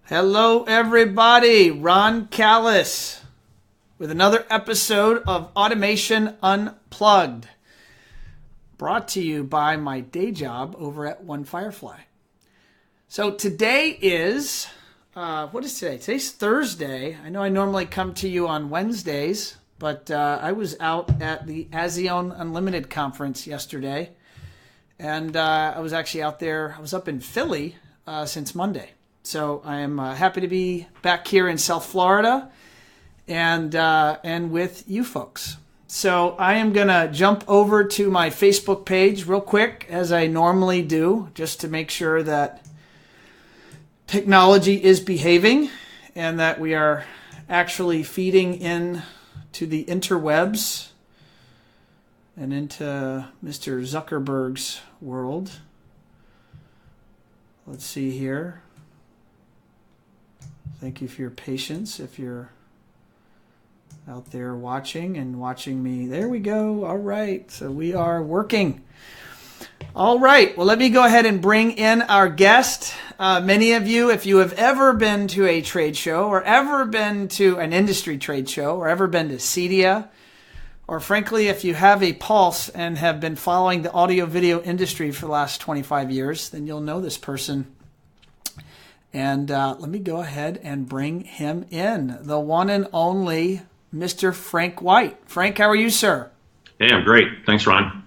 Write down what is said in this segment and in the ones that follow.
Hello, everybody. Ron Callis with another episode of Automation Unplugged, brought to you by my day job over at One Firefly. So today is, what is today? Today's Thursday. I know I normally come to you on Wednesdays, but I was out at the Azione Unlimited conference yesterday, and I was actually out there. I was up in Philly since Monday. So I am happy to be back here in South Florida and with you folks. So I am going to jump over to my Facebook page real quick, as I normally do, just to make sure that technology is behaving and that we are actually feeding in to the interwebs and into Mr. Zuckerberg's world. Let's see here. Thank you for your patience if you're out there watching me. There we go. All right. So we are working. All right. Well, let me go ahead and bring in our guest. Many of you, if you have ever been to a trade show or ever been to an industry trade show or ever been to CEDIA, or frankly, if you have a pulse and have been following the audio video industry for the last 25 years, then you'll know this person. And let me go ahead and bring him in, the one and only Mr. Frank White. Frank, how are you, sir? Hey, I'm great. Thanks, Ron.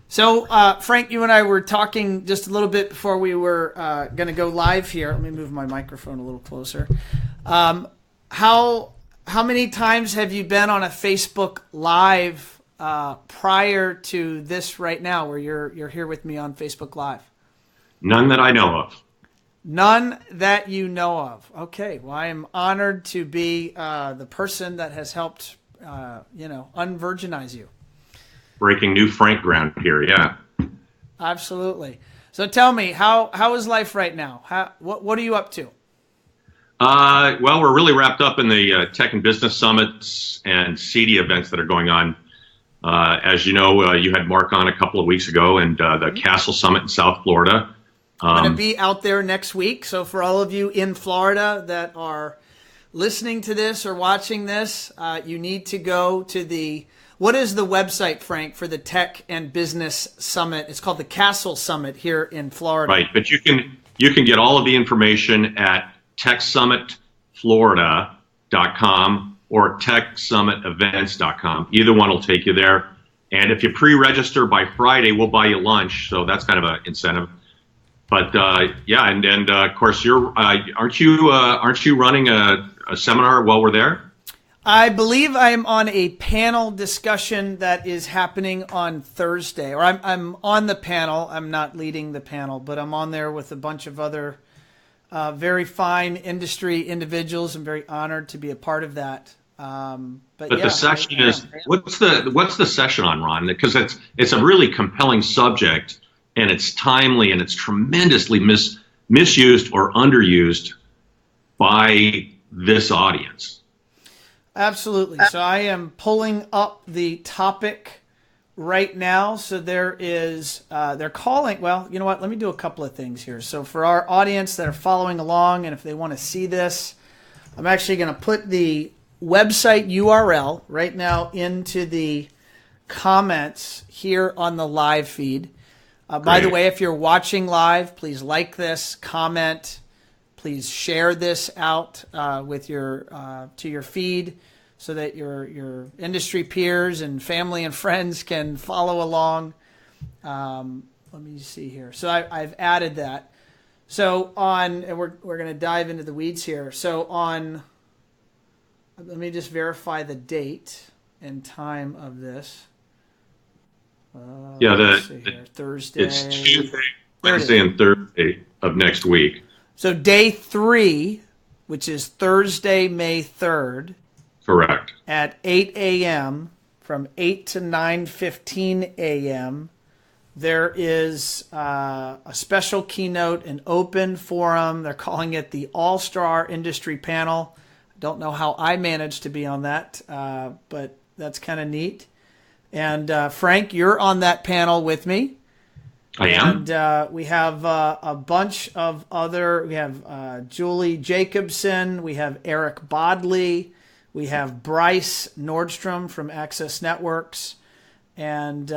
So, Frank, you and I were talking just a little bit before we were going to go live here. Let me move my microphone a little closer. How many times have you been on a Facebook Live prior to this right now, where you're here with me on Facebook Live? None that I know of. None that you know of. Okay. Well, I am honored to be the person that has helped, unvirginize you. Breaking new Frank ground here, yeah. Absolutely. So tell me, how is life right now? What are you up to? Well, we're really wrapped up in the tech and business summits and CEDIA events that are going on. As you know, you had Mark on a couple of weeks ago, and the Castle Summit in South Florida. I'm going to be out there next week. So for all of you in Florida that are listening to this or watching this, you need to go to what is the website, Frank, for the Tech and Business Summit? It's called the Castle Summit here in Florida. Right, but you can get all of the information at techsummitflorida.com or techsummitevents.com. Either one will take you there. And if you pre-register by Friday, we'll buy you lunch. So that's kind of an incentive. But and of course, aren't you running a seminar while we're there? I believe I'm on a panel discussion that is happening on Thursday, or I'm on the panel. I'm not leading the panel, but I'm on there with a bunch of other very fine industry individuals. I'm very honored to be a part of that. But yeah, the session is what's the session on, Ron? Because it's a really compelling subject. And it's timely, and it's tremendously misused or underused by this audience. Absolutely. So I am pulling up the topic right now. So there is, they're calling, well, you know what? Let me do a couple of things here. So for our audience that are following along, and if they want to see this, I'm actually going to put the website URL right now into the comments here on the live feed. By the way, if you're watching live, please like this, comment, please share this out with to your feed so that your industry peers and family and friends can follow along. Let me see here. So I've added that. So and we're going to dive into the weeds here. So let me just verify the date and time of this. Thursday. It's Tuesday, Wednesday, and Thursday of next week. So day 3, which is Thursday, May 3rd. Correct. At 8 a.m. from 8 to 9:15 a.m. There is a special keynote, an open forum. They're calling it the All-Star Industry Panel. I don't know how I managed to be on that, but that's kind of neat. And Frank, you're on that panel with me. I am. And we have a bunch of other. We have Julie Jacobson. We have Eric Bodley. We have Bryce Nordstrom from Access Networks, and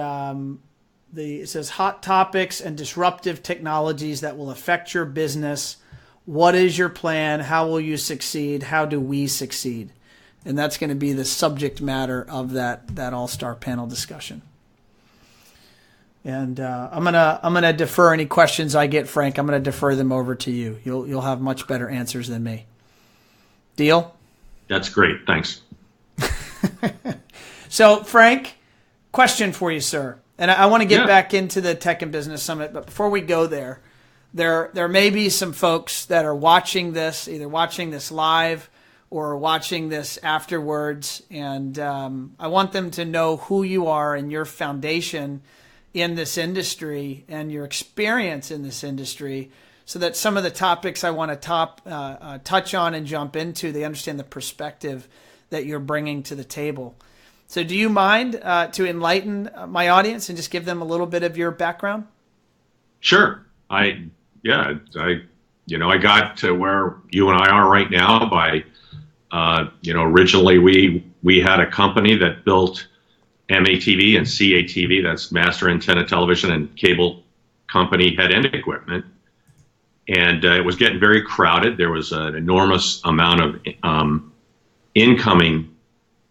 it says hot topics and disruptive technologies that will affect your business. What is your plan? How will you succeed? How do we succeed? And that's going to be the subject matter of that all-star panel discussion. And I'm gonna defer any questions I get, Frank. I'm gonna defer them over to you. You'll have much better answers than me. Deal? That's great. Thanks. So, Frank, question for you, sir. And I want to get back into the Tech and Business Summit, but before we go there may be some folks that are watching this, either watching this live or watching this afterwards, and I want them to know who you are and your foundation in this industry and your experience in this industry, so that some of the topics I want to touch on and jump into, they understand the perspective that you're bringing to the table. So do you mind to enlighten my audience and just give them a little bit of your background? Sure. I got to where you and I are right now by, originally we had a company that built MATV and CATV, that's master antenna television and cable company head-end equipment. And it was getting very crowded. There was an enormous amount of incoming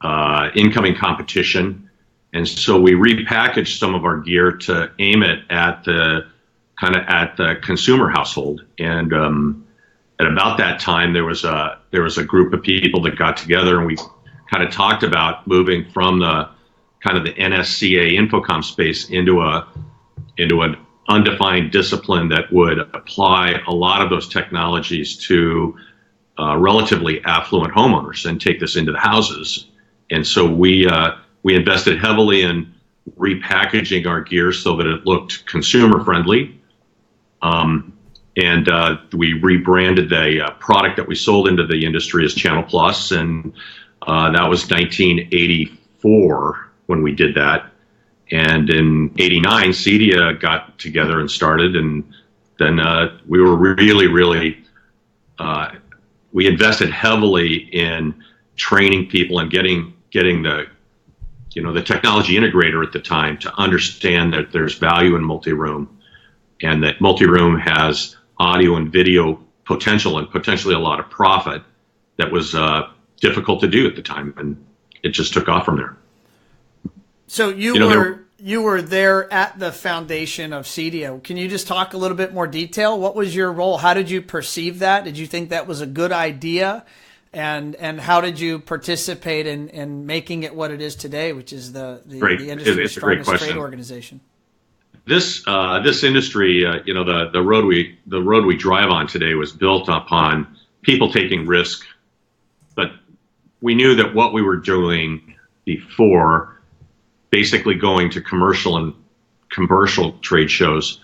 competition. And so we repackaged some of our gear to aim it at the consumer household. And at about that time, there was a group of people that got together, and we kind of talked about moving from the NSCA Infocom space into an undefined discipline that would apply a lot of those technologies to relatively affluent homeowners and take this into the houses. And so we invested heavily in repackaging our gear so that it looked consumer friendly. And we rebranded the product that we sold into the industry as Channel Plus, and that was 1984 when we did that. And in 89, CEDIA got together and started, and then we were really, we invested heavily in training people and getting the technology integrator at the time to understand that there's value in multi-room, and that multi-room has audio and video potential and potentially a lot of profit that was difficult to do at the time, and it just took off from there. So you were there at the foundation of CEDIA. Can you just talk a little bit more detail? What was your role? How did you perceive that? Did you think that was a good idea? And how did you participate in making it what it is today, which is the industry's strongest trade organization? This industry, the road we drive on today was built upon people taking risk, but we knew that what we were doing before, basically going to commercial trade shows,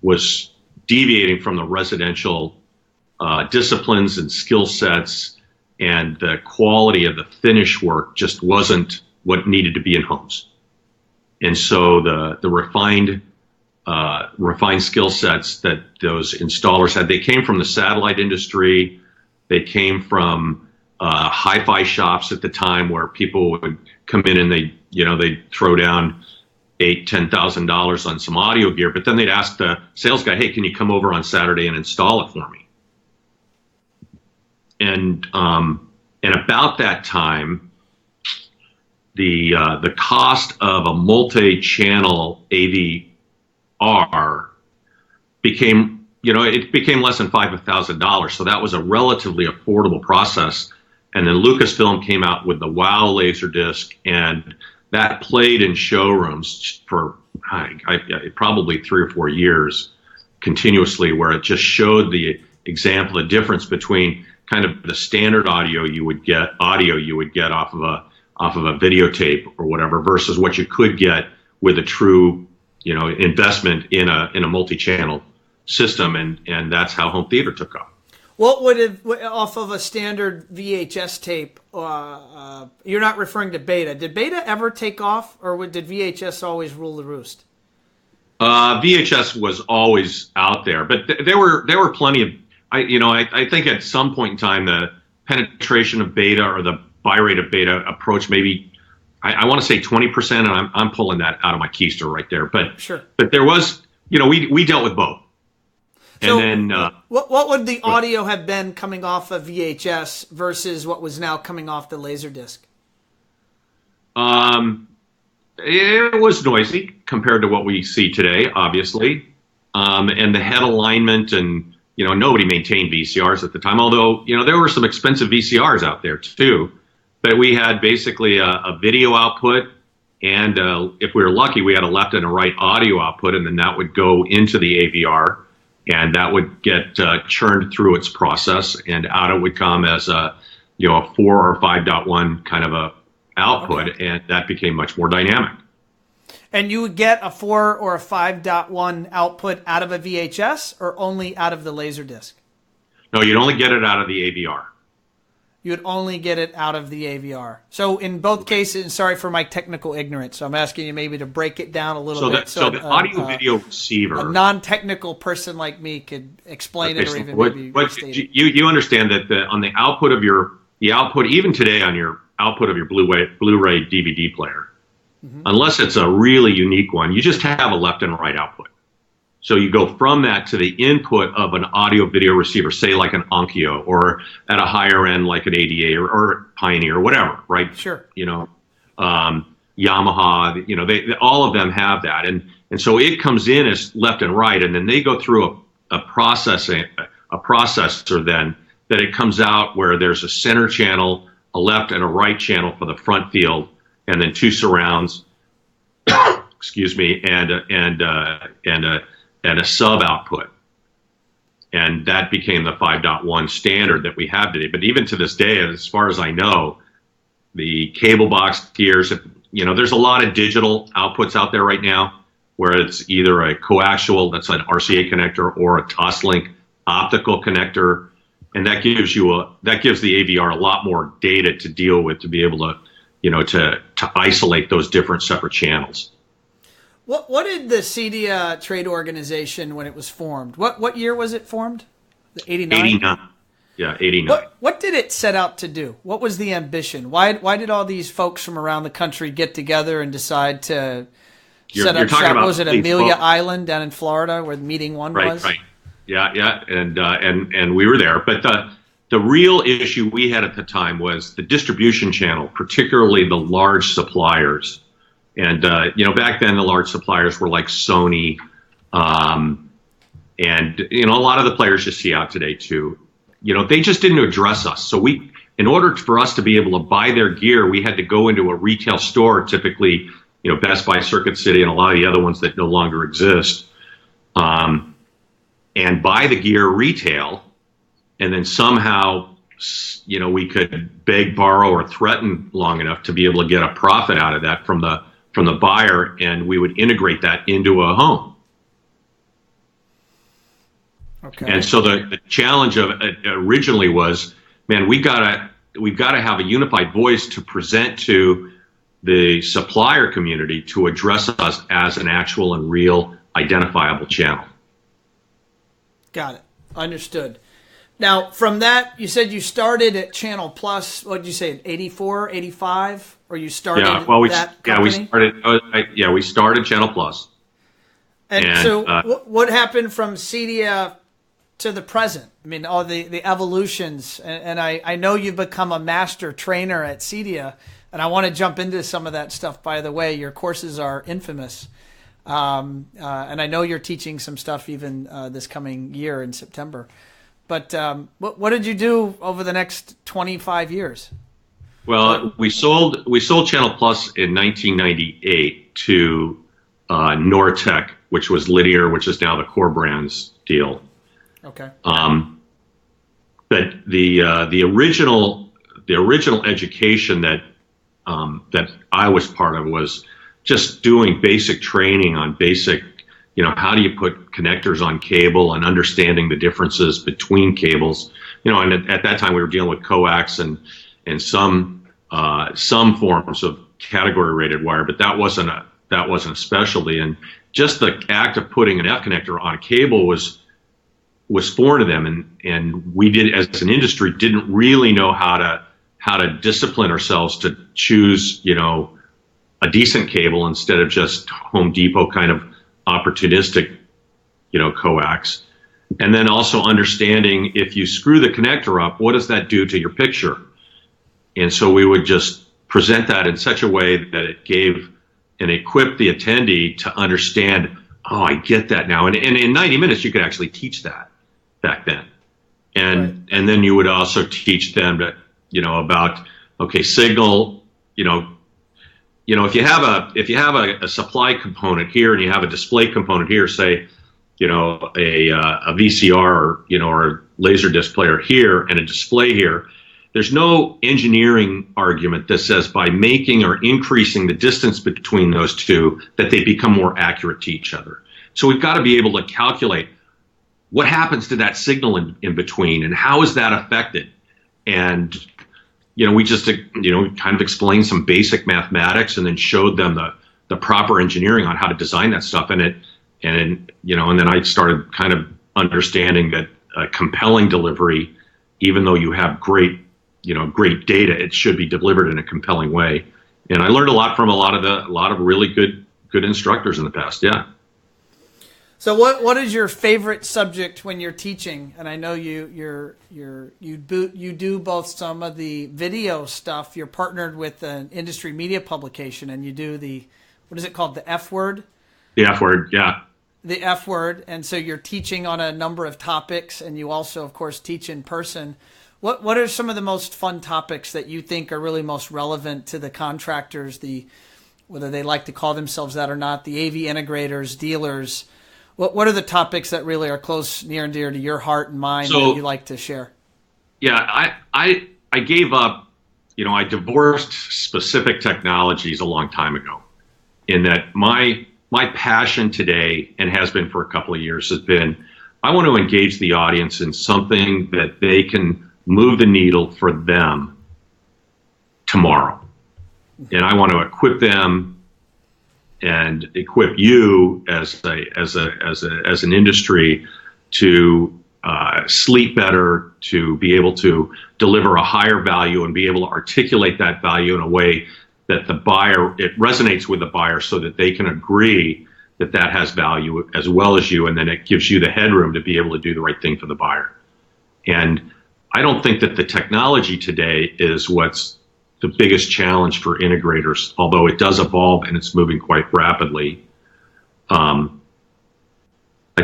was deviating from the residential disciplines and skill sets, and the quality of the finish work just wasn't what needed to be in homes. And so the refined skill sets that those installers had, they came from the satellite industry. They came from hi-fi shops at the time, where people would come in and they'd throw down $8,000-$10,000 on some audio gear, but then they'd ask the sales guy, "Hey, can you come over on Saturday and install it for me?" And about that time, the cost of a multi-channel AVR became less than $5,000. So that was a relatively affordable process. And then Lucasfilm came out with the WOW Laserdisc, and that played in showrooms for probably 3 or 4 years continuously, where it just showed the example, the difference between kind of the standard audio you would get off of a videotape or whatever, versus what you could get with a true investment in a multi-channel system, and that's how home theater took off. What off of a standard VHS tape? You're not referring to Beta. Did Beta ever take off, or did VHS always rule the roost? VHS was always out there, but there were plenty of. I think at some point in time the penetration of beta or the buy rate of beta approached maybe I want to say 20%, and I'm pulling that out of my keister right there. But sure. But there was we dealt with both. So and then what would the audio have been coming off of VHS versus what was now coming off the Laserdisc? It was noisy compared to what we see today, obviously, and the head alignment, and nobody maintained VCRs at the time. Although there were some expensive VCRs out there too, but we had basically a video output, and if we were lucky, we had a left and a right audio output, and then that would go into the AVR, and that would get churned through its process, and out it would come as a 4 or 5.1 kind of a output, okay. And that became much more dynamic. And you would get a 4 or a 5.1 output out of a VHS or only out of the Laserdisc? No, you'd only get it out of the AVR. You would only get it out of the AVR. So in both cases, and sorry for my technical ignorance, so I'm asking you maybe to break it down a little bit. So the audio video receiver. A non-technical person like me could explain it or even maybe restate it. You understand that on the output of the output, even today on your output of your Blu-ray DVD player, unless it's a really unique one, you just have a left and right output. So you go from that to the input of an audio video receiver, say like an Onkyo, or at a higher end like an ADA or Pioneer or whatever, right? Sure. Yamaha, they all of them have that, and so it comes in as left and right, and then they go through a processor then that it comes out where there's a center channel, a left and a right channel for the front field, and then two surrounds, excuse me, and a sub output. And that became the 5.1 standard that we have today. But even to this day, as far as I know, the cable box gears, there's a lot of digital outputs out there right now where it's either a coaxial, that's an RCA connector, or a Toslink optical connector. And that gives the AVR a lot more data to deal with, to be able to, to isolate those different separate channels. What did the CEDIA trade organization, when it was formed, what year was it formed? 89? 89. Yeah, 89. What did it set out to do? What was the ambition? Why did all these folks from around the country get together and decide to set up shop? Was it Amelia Island down in Florida where meeting one was? Right. Yeah, and we were there. But the real issue we had at the time was the distribution channel, particularly the large suppliers. And back then the large suppliers were like Sony, and a lot of the players you see out today too. They just didn't address us. So in order for us to be able to buy their gear, we had to go into a retail store, typically Best Buy, Circuit City, and a lot of the other ones that no longer exist. And buy the gear retail, and then somehow, we could beg, borrow, or threaten long enough to be able to get a profit out of that from the buyer, and we would integrate that into a home. Okay. And so the challenge of it originally was, man, we've got to have a unified voice to present to the supplier community to address us as an actual and real identifiable channel. Got it. Understood. Now, from that, you said you started at Channel Plus. What did you say, 84, 85? Or you started that company? We started Channel Plus. And so what happened from CEDIA to the present? I mean, all the evolutions. And I know you've become a master trainer at CEDIA, and I want to jump into some of that stuff, by the way. Your courses are infamous. And I know you're teaching some stuff even this coming year in September. But what did you do over the next 25 years? Well, we sold Channel Plus in 1998 to Nortec, which was Linear, which is now the Core Brands deal. Okay. But the original education that I was part of was just doing basic training on basic, how do you put connectors on cable and understanding the differences between cables. And at that time we were dealing with coax and some forms of category rated wire, but that wasn't that wasn't a specialty. And just the act of putting an F connector on a cable was foreign to them, and we did, as an industry, didn't really know how to discipline ourselves to choose, a decent cable instead of just Home Depot kind of opportunistic, coax. And then also understanding, if you screw the connector up, what does that do to your picture? And so we would just present that in such a way that it gave and equipped the attendee to understand, oh, I get that now. And in 90 minutes, you could actually teach that back then. And then you would also teach them that, about, okay, signal, if you have a supply component here and you have a display component here, say, a VCR or a laser disc player here and a display here, there's no engineering argument that says by making or increasing the distance between those two that they become more accurate to each other. So we've got to be able to calculate what happens to that signal in between and how is that affected. And we just kind of explained some basic mathematics and then showed them the proper engineering on how to design that stuff. And then I started kind of understanding that compelling delivery, even though you have great data, it should be delivered in a compelling way. And I learned a lot from a lot of really good instructors in the past. Yeah. So what is your favorite subject when you're teaching? And I know you do both some of the video stuff. You're partnered with an industry media publication, and you do what is it called? The F word? The F word, yeah. The F word. And so you're teaching on a number of topics, and you also, of course, teach in person. What are some of the most fun topics that you think are really most relevant to the contractors, whether they like to call themselves that or not, the AV integrators, dealers? What are the topics that really are close, near and dear to your heart and mind that you like to share? Yeah, I gave up, I divorced specific technologies a long time ago, in that my passion today, and has been for a couple of years, has been, I want to engage the audience in something that they can move the needle for them tomorrow. And I want to equip them and equip you as an industry to sleep better, to be able to deliver a higher value and be able to articulate that value in a way that it resonates with the buyer so that they can agree that that has value as well as you, and then it gives you the headroom to be able to do the right thing for the buyer. And I don't think that the technology today is what's the biggest challenge for integrators, although it does evolve and it's moving quite rapidly. I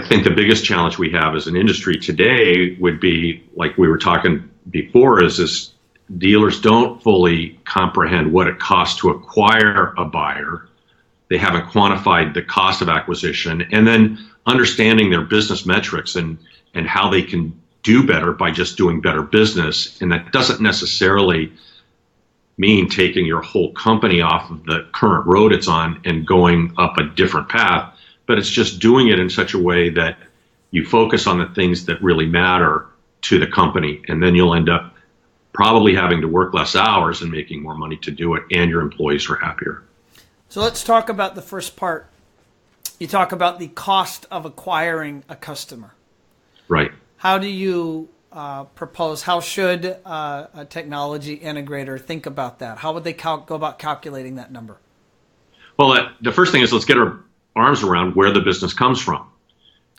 think the biggest challenge we have as an industry today would be, like we were talking before, is dealers don't fully comprehend what it costs to acquire a buyer. They haven't quantified the cost of acquisition, and then understanding their business metrics and how they can do better by just doing better business. And that doesn't necessarily mean taking your whole company off of the current road it's on and going up a different path, but it's just doing it in such a way that you focus on the things that really matter to the company, and then you'll end up probably having to work less hours and making more money to do it, and your employees are happier. So let's talk about the first part. You talk about the cost of acquiring a customer. Right. How do you propose, how should a technology integrator think about that? How would they go about calculating that number? Well, the first thing is, let's get our arms around where the business comes from.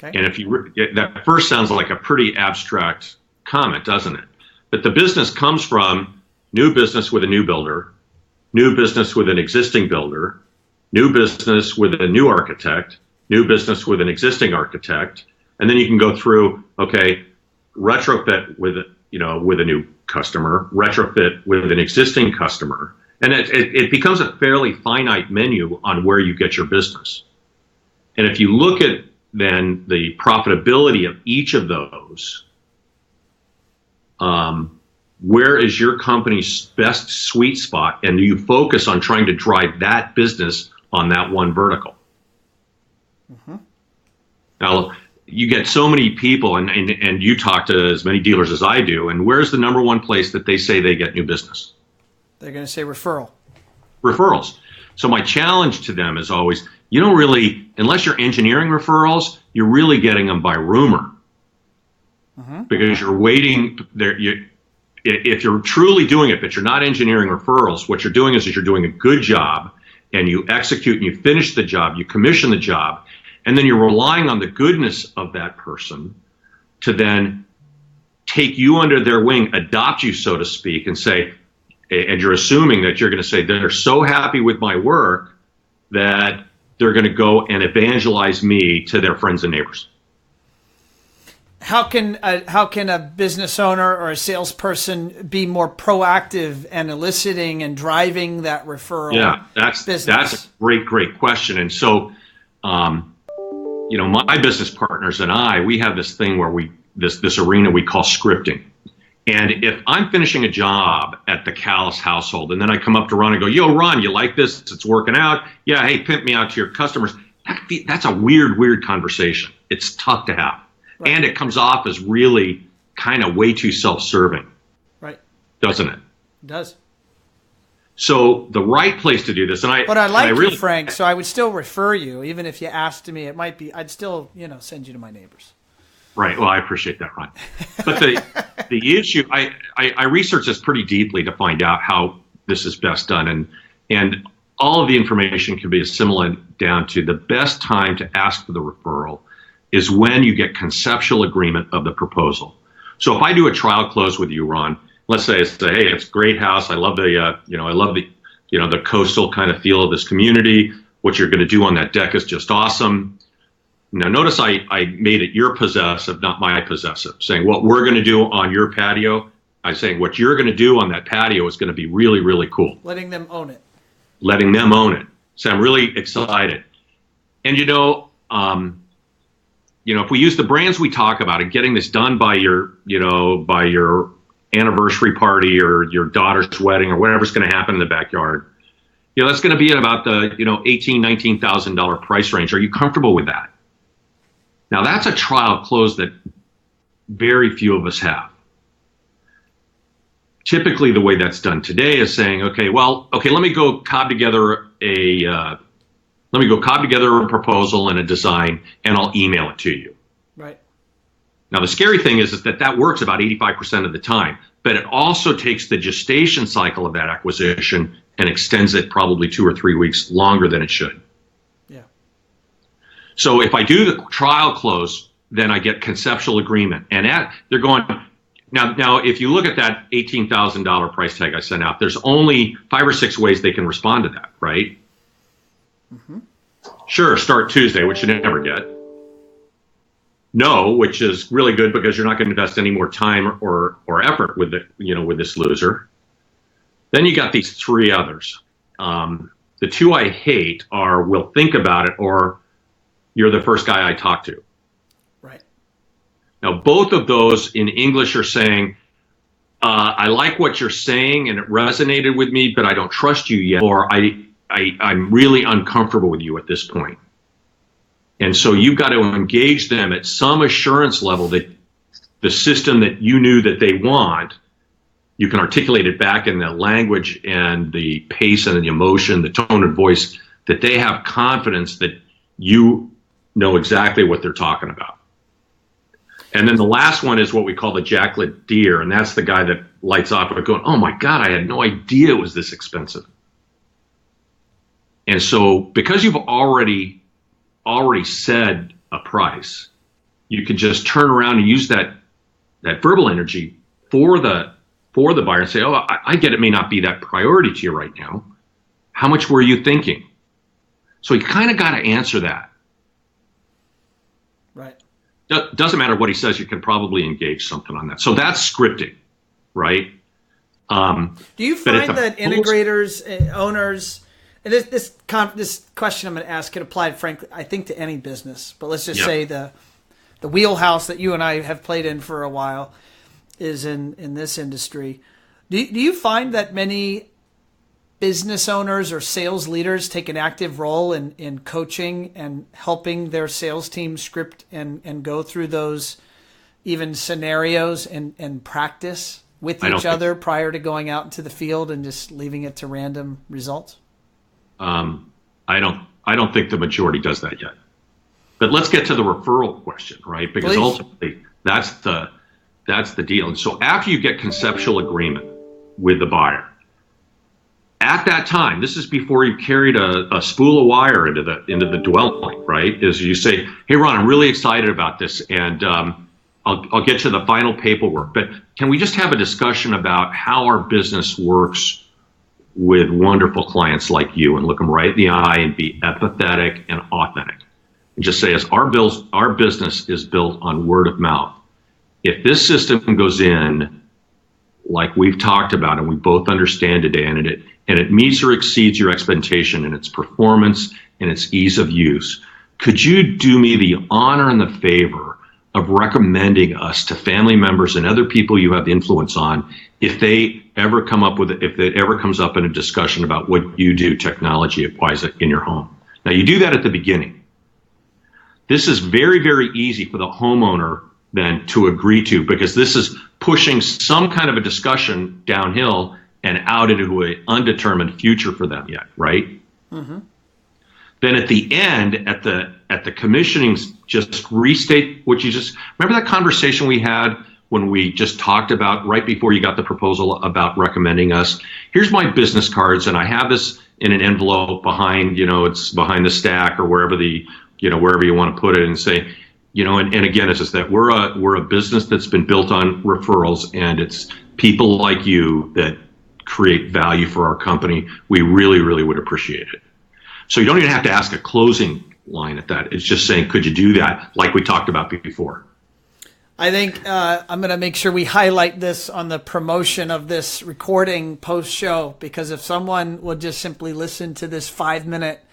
Okay. And that first sounds like a pretty abstract comment, doesn't it? But the business comes from new business with a new builder, new business with an existing builder, new business with a new architect, new business with an existing architect, and then you can go through, okay, retrofit with a new customer, retrofit with an existing customer, and it becomes a fairly finite menu on where you get your business. And if you look at then the profitability of each of those, where is your company's best sweet spot, and do you focus on trying to drive that business on that one vertical? Mm-hmm. Now, you get so many people, and you talk to as many dealers as I do, and where's the number one place that they say they get new business? They're going to say referral. Referrals. So my challenge to them is always, you don't really, unless you're engineering referrals, you're really getting them by rumor. Because you're waiting there. If you're truly doing it, but you're not engineering referrals, what you're doing is you're doing a good job and you execute and you finish the job, you commission the job, and then you're relying on the goodness of that person to then take you under their wing, adopt you, so to speak, and say, and you're assuming that you're going to say they're so happy with my work that they're going to go and evangelize me to their friends and neighbors. How can a business owner or a salesperson be more proactive and eliciting and driving that referral? Yeah, that's a great question. And so, my business partners and I, we have this thing where this arena we call scripting. And if I'm finishing a job at the Callis household, and then I come up to Ron and go, "Yo, Ron, you like this? It's working out. Yeah, hey, pimp me out to your customers." That's a weird conversation. It's tough to have. Right. And it comes off as really kind of way too self-serving. Right. Doesn't it? It does. So the right place to do this, but I like you, Frank, so I would still refer you, even if you asked me, I'd still, send you to my neighbors. Right. Well, I appreciate that, Ron. But the issue, I researched this pretty deeply to find out how this is best done. And all of the information can be assimilated down to the best time to ask for the referral is when you get conceptual agreement of the proposal. So if I do a trial close with you, Ron, let's say, hey, it's a great house. I love the coastal kind of feel of this community. What you're going to do on that deck is just awesome. Now, notice I made it your possessive, not my possessive, saying what we're going to do on your patio. I'm saying what you're going to do on that patio is going to be really, really cool. Letting them own it. So I'm really excited. And, if we use the brands we talk about and getting this done by your anniversary party or your daughter's wedding or whatever's going to happen in the backyard, that's going to be at about the, $18,000, $19,000 price range. Are you comfortable with that? Now that's a trial close that very few of us have. Typically the way that's done today is saying, let me go cob together a proposal and a design, and I'll email it to you. Right. Now, the scary thing is that works about 85% of the time, but it also takes the gestation cycle of that acquisition and extends it probably 2 or 3 weeks longer than it should. Yeah. So if I do the trial close, then I get conceptual agreement. And they're going, now, if you look at that $18,000 price tag I sent out, there's only 5 or 6 ways they can respond to that, right? Mm-hmm. Sure, start Tuesday, which you never get. No, which is really good because you're not going to invest any more time or effort with this loser. Then you got these 3 others. The 2 I hate are we'll think about it or you're the first guy I talk to. Right. Now, both of those in English are saying, I like what you're saying and it resonated with me, but I don't trust you yet, or I'm really uncomfortable with you at this point. And so you've got to engage them at some assurance level that the system that you knew that they want, you can articulate it back in the language and the pace and the emotion, the tone of voice, that they have confidence that you know exactly what they're talking about. And then the last one is what we call the jacklet deer, and that's the guy that lights off with going, "Oh my God, I had no idea it was this expensive." And so because you've already said a price, you can just turn around and use that verbal energy for the buyer and say, "Oh, I get it may not be that priority to you right now. How much were you thinking?" So you kind of got to answer that. Right. Doesn't matter what he says, you can probably engage something on that. So that's scripting, right? Do you find that integrators, owners, and this question I'm going to ask could apply, frankly, I think, to any business. But let's just say the wheelhouse that you and I have played in for a while is in this industry. Do you find that many business owners or sales leaders take an active role in coaching and helping their sales team script and go through those even scenarios and practice with each other prior to going out into the field and just leaving it to random results? I don't think the majority does that yet. But let's get to the referral question, right? Because Please. ultimately that's the deal. And so after you get conceptual agreement with the buyer, at that time, this is before you've carried a spool of wire into the dwelling, right? Is you say, hey, Ron, I'm really excited about this, and I'll get to the final paperwork. But can we just have a discussion about how our business works with wonderful clients like you, and look them right in the eye and be empathetic and authentic, and just say, as our business is built on word of mouth. If this system goes in like we've talked about and we both understand today, and it meets or exceeds your expectation in its performance and its ease of use, could you do me the honor and the favor of recommending us to family members and other people you have influence on if it ever comes up in a discussion about what you do technology-wise in your home? Now, you do that at the beginning. This is very, very easy for the homeowner then to agree to, because this is pushing some kind of a discussion downhill and out into an undetermined future for them yet, right? Mm-hmm. Then at the end, at the commissioning, just restate what you just remember, that conversation we had when we just talked about right before you got the proposal about recommending us. Here's my business cards, and I have this in an envelope behind, it's behind the stack or wherever wherever you want to put it, and say, and again, it's just that we're a business that's been built on referrals, and it's people like you that create value for our company. We really, really would appreciate it. So you don't even have to ask a closing line at that. It's just saying, could you do that like we talked about before? I think I'm going to make sure we highlight this on the promotion of this recording post-show, because if someone would just simply listen to this 5-minute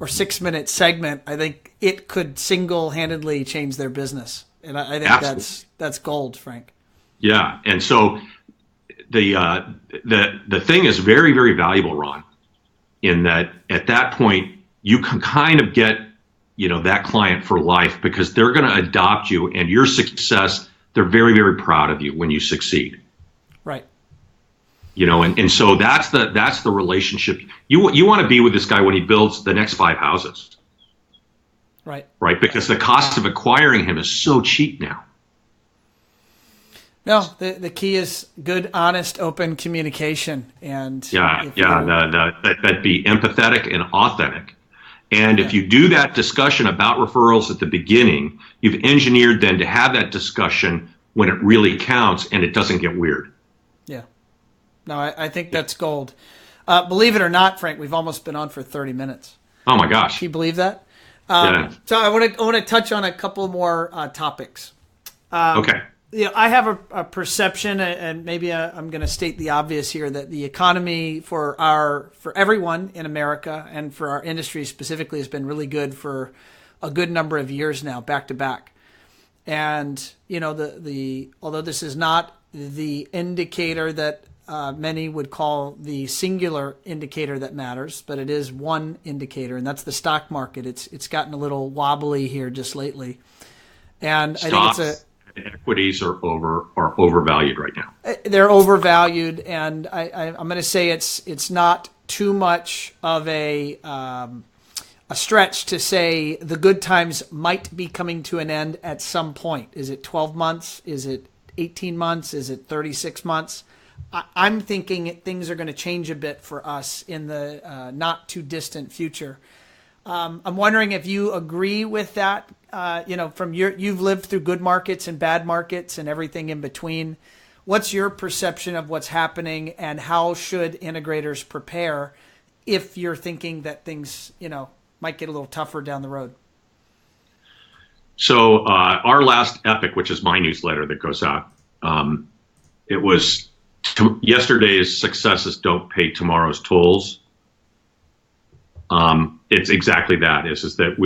or 6-minute segment, I think it could single-handedly change their business. And I think that's gold, Frank. Yeah. And so the thing is very, very valuable, Ron, in that at that point you can kind of get that client for life, because they're going to adopt you, and your success, they're very, very proud of you when you succeed. Right. And so that's the relationship you want to be with this guy when he builds the next 5 houses. Right. Right. Because the cost of acquiring him is so cheap now. No, the key is good, honest, open communication, and that'd be empathetic and authentic. And if you do that discussion about referrals at the beginning, you've engineered then to have that discussion when it really counts and it doesn't get weird. Yeah. No, I think that's gold. Believe it or not, Frank, we've almost been on for 30 minutes. Oh my gosh. Can you believe that? So I want to touch on a couple more topics. Okay. I have a perception, and maybe I'm going to state the obvious here, that the economy for everyone in America and for our industry specifically has been really good for a good number of years now, back to back. And although this is not the indicator that many would call the singular indicator that matters, but it is one indicator, and that's the stock market. It's gotten a little wobbly here just lately, and Stocks. I think equities are overvalued right now. They're overvalued, and I'm going to say it's not too much of a stretch to say the good times might be coming to an end at some point. Is it 12 months? Is it 18 months? Is it 36 months? I'm thinking things are going to change a bit for us in the not too distant future. I'm wondering if you agree with that. You've lived through good markets and bad markets and everything in between. What's your perception of what's happening, and how should integrators prepare if you're thinking that things, might get a little tougher down the road? So our last Epic, which is my newsletter that goes out, it was yesterday's successes don't pay tomorrow's tolls. It's exactly that. Is that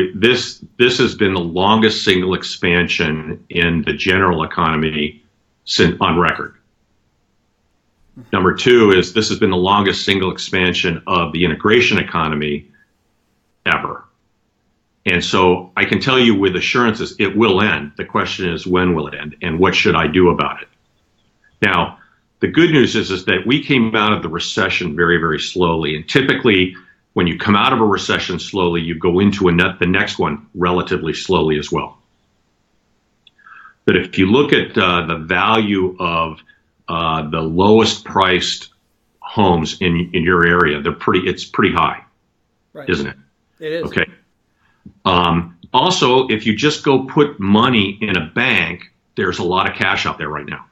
this has been the longest single expansion in the general economy on record. Number two is this has been the longest single expansion of the integration economy ever. And so I can tell you with assurances it will end. The question is, when will it end, and what should I do about it? Now, the good news is that we came out of the recession very, very slowly, and typically when you come out of a recession slowly, you go into the next one relatively slowly as well. But if you look at the value of the lowest priced homes in your area, it's pretty high, right. Isn't it? It is. Okay. Also, if you just go put money in a bank, there's a lot of cash out there right now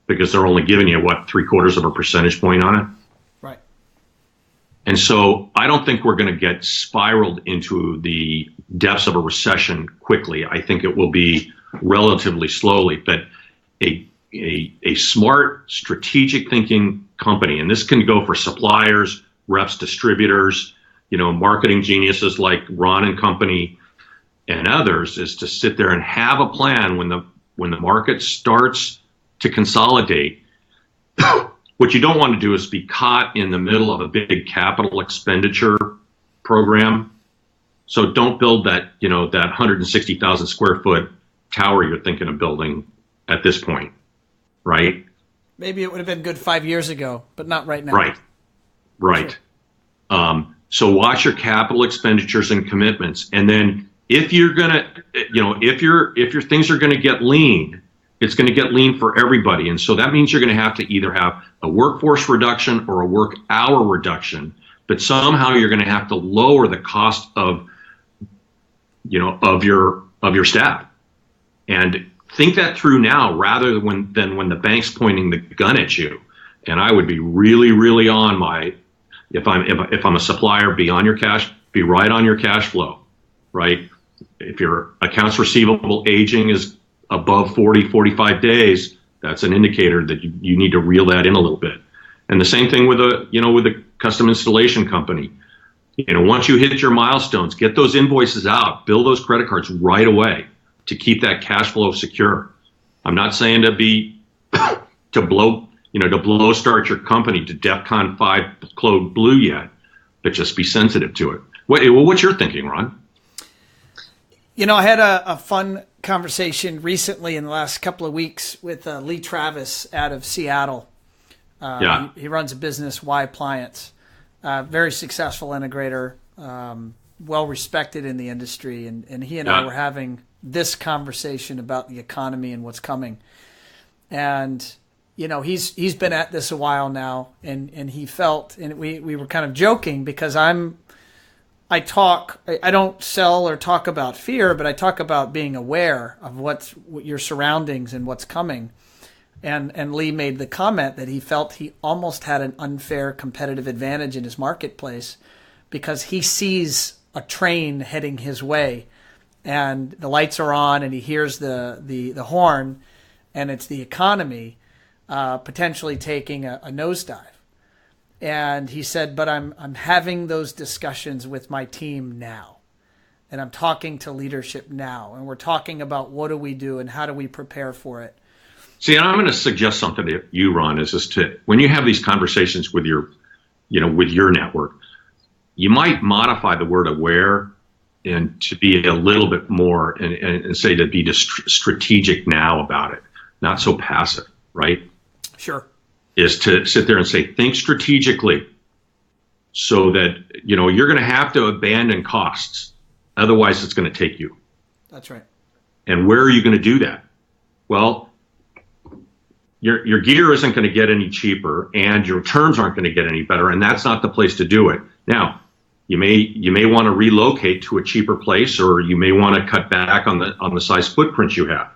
because they're only giving you, 3/4 of a percentage point on it. Right. And so I don't think we're going to get spiraled into the depths of a recession quickly. I think it will be relatively slowly, but a smart, strategic thinking company, and this can go for suppliers, reps, distributors, marketing geniuses like Ron and company and others, is to sit there and have a plan when the market starts to consolidate. What you don't want to do is be caught in the middle of a big capital expenditure program. So don't build that 160,000 square foot tower you're thinking of building at this point, right? Maybe it would have been good 5 years ago, but not right now. Right. Sure. So watch your capital expenditures and commitments, and then if you're gonna, if your things are gonna get lean, it's gonna get lean for everybody, and so that means you're gonna have to either have a workforce reduction or a work hour reduction, but somehow you're gonna have to lower the cost of your staff, and think that through now rather than when the bank's pointing the gun at you. And I would be really, really on my, if I'm a supplier, be on your cash, be right on your cash flow, right? If your accounts receivable aging is above 40, 45 days, that's an indicator that you need to reel that in a little bit. And the same thing with a custom installation company. Once you hit your milestones, get those invoices out, bill those credit cards right away to keep that cash flow secure. I'm not saying to blow start your company to DEFCON 5 code blue yet, but just be sensitive to it. What's your thinking, Ron? I had a fun conversation recently in the last couple of weeks with Lee Travis out of Seattle. He runs a business, Y Appliance, very successful integrator, well respected in the industry, and he and I were having this conversation about the economy and what's coming. And he's been at this a while now, and he felt, and we were kind of joking because I don't sell or talk about fear, but I talk about being aware of what your surroundings and what's coming. And Lee made the comment that he felt he almost had an unfair competitive advantage in his marketplace because he sees a train heading his way and the lights are on and he hears the horn, and it's the economy potentially taking a nosedive. And he said, but I'm having those discussions with my team now, and I'm talking to leadership now, and we're talking about what do we do and how do we prepare for it. See, and I'm going to suggest something to you, Ron, is to, when you have these conversations with your network, you might modify the word aware and to be a little bit more and say to be strategic now about it, not so passive, right? Sure. Is to sit there and say, think strategically so that, you're going to have to abandon costs. Otherwise, it's going to take you. That's right. And where are you going to do that? Well, your gear isn't going to get any cheaper and your terms aren't going to get any better. And that's not the place to do it. Now, you may want to relocate to a cheaper place, or you may want to cut back on the size footprint you have.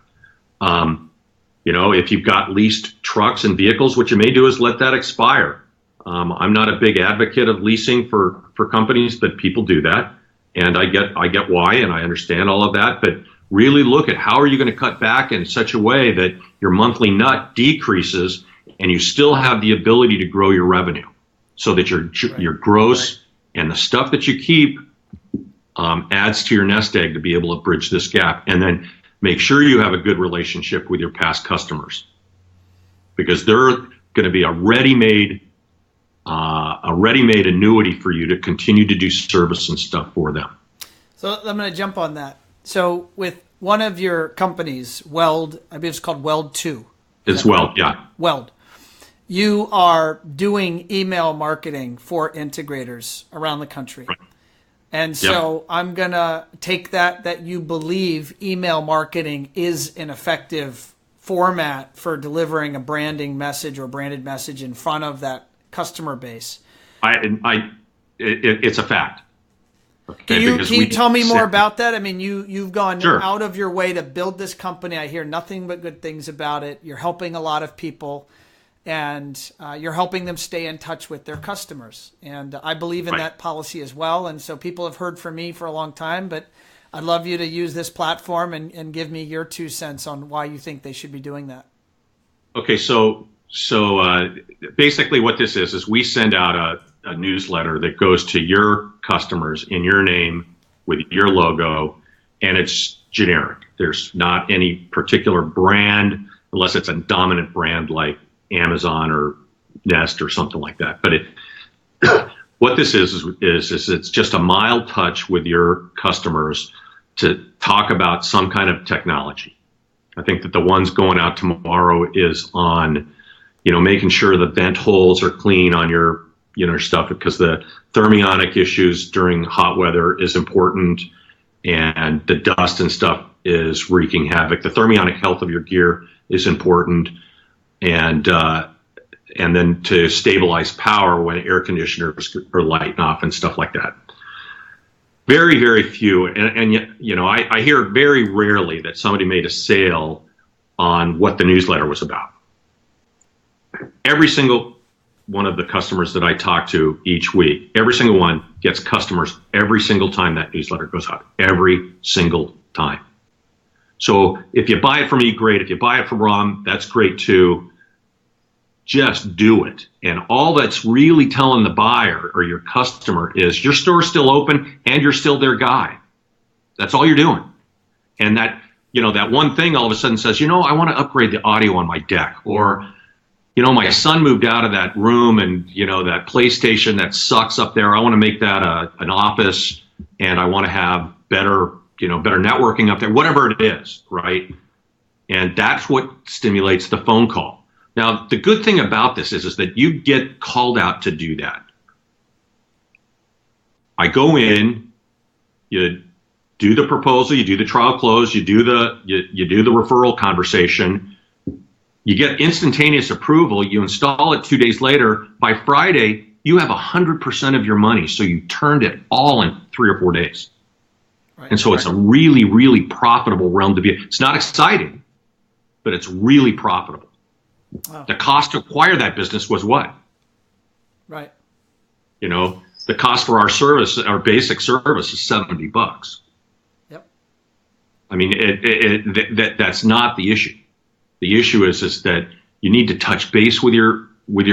If you've got leased trucks and vehicles, what you may do is let that expire. I'm not a big advocate of leasing for companies, but people do that. And I get why, and I understand all of that. But really look at how are you going to cut back in such a way that your monthly nut decreases and you still have the ability to grow your revenue so that your gross and the stuff that you keep adds to your nest egg to be able to bridge this gap. And then make sure you have a good relationship with your past customers, because they're going to be a ready-made annuity for you to continue to do service and stuff for them. So I'm going to jump on that. So with one of your companies, Weld, I believe it's called Weld 2. It's Weld, yeah. Weld. you are doing email marketing for integrators around the country. Right. And so I'm going to take that you believe email marketing is an effective format for delivering a branding message or branded message in front of that customer base. It's a fact. Okay, can you tell me more about that? I mean, you've gone Sure. out of your way to build this company. I hear nothing but good things about it. You're helping a lot of people, and you're helping them stay in touch with their customers. And I believe in that policy as well. And so people have heard from me for a long time, but I'd love you to use this platform and give me your 2 cents on why you think they should be doing that. Okay, so basically what this is we send out a newsletter that goes to your customers in your name with your logo, and it's generic. There's not any particular brand unless it's a dominant brand like Amazon or Nest or something like that. But what this is it's just a mild touch with your customers to talk about some kind of technology. I think that the ones going out tomorrow is on, making sure the vent holes are clean on your, stuff, because the thermionic issues during hot weather is important, and the dust and stuff is wreaking havoc. The thermionic health of your gear is important, and then to stabilize power when air conditioners are lighting off and stuff like that. Very, very few, and I hear very rarely that somebody made a sale on what the newsletter was about. Every single one of the customers that I talk to each week, every single one gets customers every single time that newsletter goes out, every single time. So if you buy it from me, great. If you buy it from Ron, that's great too. Just do it. And all that's really telling the buyer or your customer is your store's still open and you're still their guy. That's all you're doing. And that, that one thing all of a sudden says, I want to upgrade the audio on my deck, or, my son moved out of that room and, that PlayStation that sucks up there. I want to make that an office, and I want to have better networking up there, whatever it is, right? And that's what stimulates the phone call. Now, the good thing about this is that you get called out to do that. I go in, you do the proposal, you do the trial close, you do the referral conversation. You get instantaneous approval. You install it 2 days later. By Friday, you have 100% of your money. So you turned it all in 3 or 4 days. Right. And so it's a really, really profitable realm to be. It's not exciting, but it's really profitable. Wow. The cost to acquire that business was what? Right. The cost for our service, our basic service, is $70. Yep. I mean, that's not the issue. The issue is that you need to touch base with your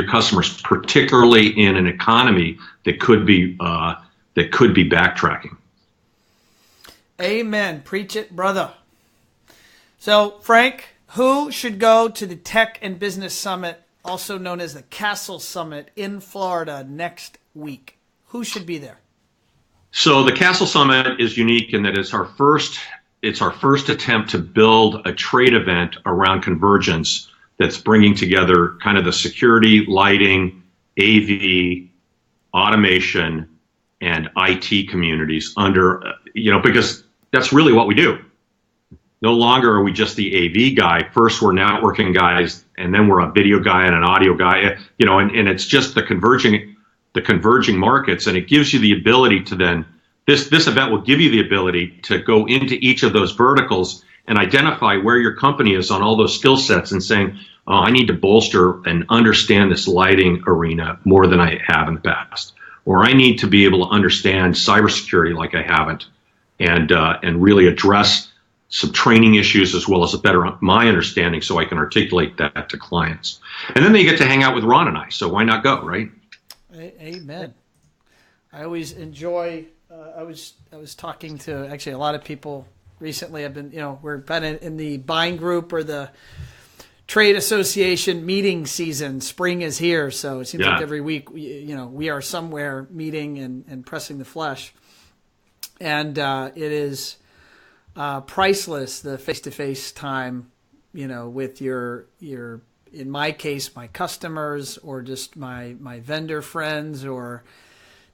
customers, particularly in an economy that could be backtracking. Amen. Preach it, brother. So, Frank, who should go to the Tech and Business Summit, also known as the Castle Summit, in Florida next week? Who should be there? So the Castle Summit is unique in that it's our first attempt to build a trade event around convergence that's bringing together kind of the security, lighting, AV, automation, and IT communities under, because that's really what we do. No longer are we just the AV guy. First, we're networking guys, and then we're a video guy and an audio guy, and it's just the converging markets, and it gives you the ability to then, this event will give you the ability to go into each of those verticals and identify where your company is on all those skill sets and saying, oh, I need to bolster and understand this lighting arena more than I have in the past. Or I need to be able to understand cybersecurity like I haven't, and really address some training issues as well as my understanding so I can articulate that to clients. And then they get to hang out with Ron and I, so why not go, right? Amen. I always enjoy, I was talking to actually a lot of people recently. I've been, we're kind of in the buying group or the trade association meeting season. Spring is here, so it seems like every week, we are somewhere meeting and pressing the flesh. And it is priceless, the face-to-face time, with your in my case, my customers or just my vendor friends or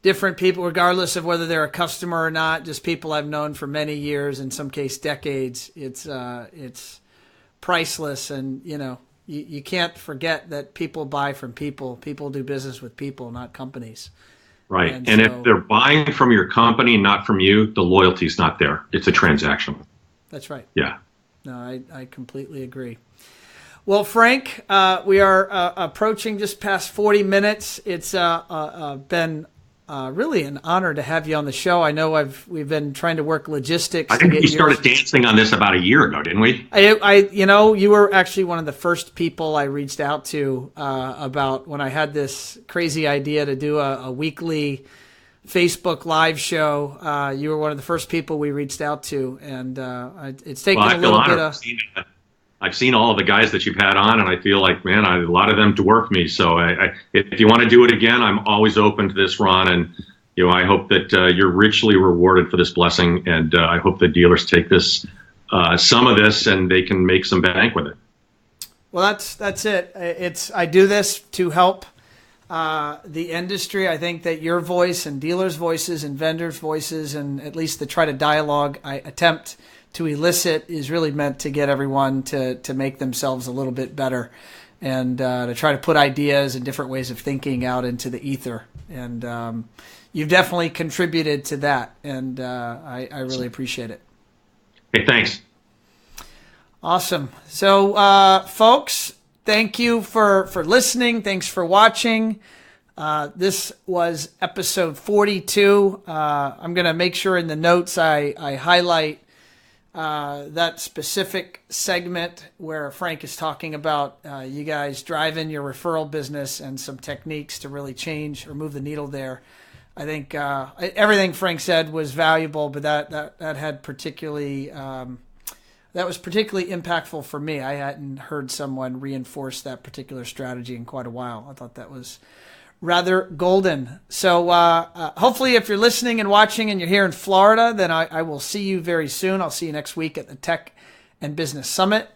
different people, regardless of whether they're a customer or not, just people I've known for many years, in some case decades. It's priceless, and you can't forget that people buy from people. People do business with people, not companies. Right. And so, if they're buying from your company, not from you, the loyalty's not there. It's a transaction. That's right. Yeah. No, I completely agree. Well, Frank, we are approaching just past 40 minutes. It's been really an honor to have you on the show. I know we've been trying to work logistics. I think we started dancing on this about a year ago, didn't we? You were actually one of the first people I reached out to about when I had this crazy idea to do a weekly Facebook live show. You were one of the first people we reached out to, and it's taken a little bit of. I've seen all of the guys that you've had on, and I feel like, man, a lot of them dwarf me. So if you want to do it again, I'm always open to this, Ron. And I hope that you're richly rewarded for this blessing, and I hope the dealers take some of this, and they can make some bank with it. Well, that's it. I do this to help the industry. I think that your voice and dealers' voices and vendors' voices, and at least the try to dialogue I attempt to elicit, is really meant to get everyone to make themselves a little bit better, and to try to put ideas and different ways of thinking out into the ether. And you've definitely contributed to that, and I really appreciate it. Hey, thanks. Awesome. So, folks, thank you for listening. Thanks for watching. This was episode 42. I'm going to make sure in the notes I highlight that specific segment where Frank is talking about you guys driving your referral business and some techniques to really change or move the needle there. I think everything Frank said was valuable, but that had particularly that was particularly impactful for me. I hadn't heard someone reinforce that particular strategy in quite a while. I thought that was rather golden. So hopefully if you're listening and watching and you're here in Florida, then I will see you very soon. I'll see you next week at the Tech and Business Summit.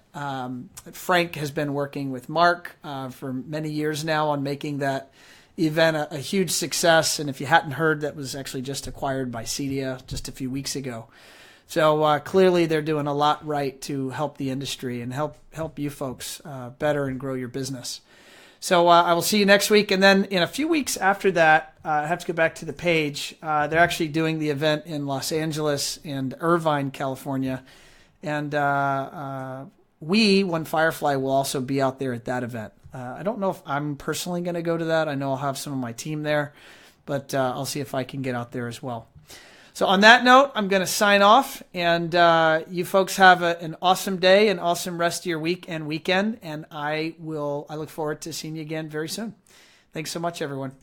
Frank has been working with Mark for many years now on making that event a huge success. And if you hadn't heard, that was actually just acquired by Cedia just a few weeks ago. So clearly they're doing a lot right to help the industry and help you folks better and grow your business. So I will see you next week. And then in a few weeks after that, I have to go back to the page. They're actually doing the event in Los Angeles and Irvine, California. And One Firefly, will also be out there at that event. I don't know if I'm personally going to go to that. I know I'll have some of my team there, but I'll see if I can get out there as well. So on that note, I'm going to sign off, and you folks have an awesome day, an awesome rest of your week and weekend, and I look forward to seeing you again very soon. Thanks so much, everyone.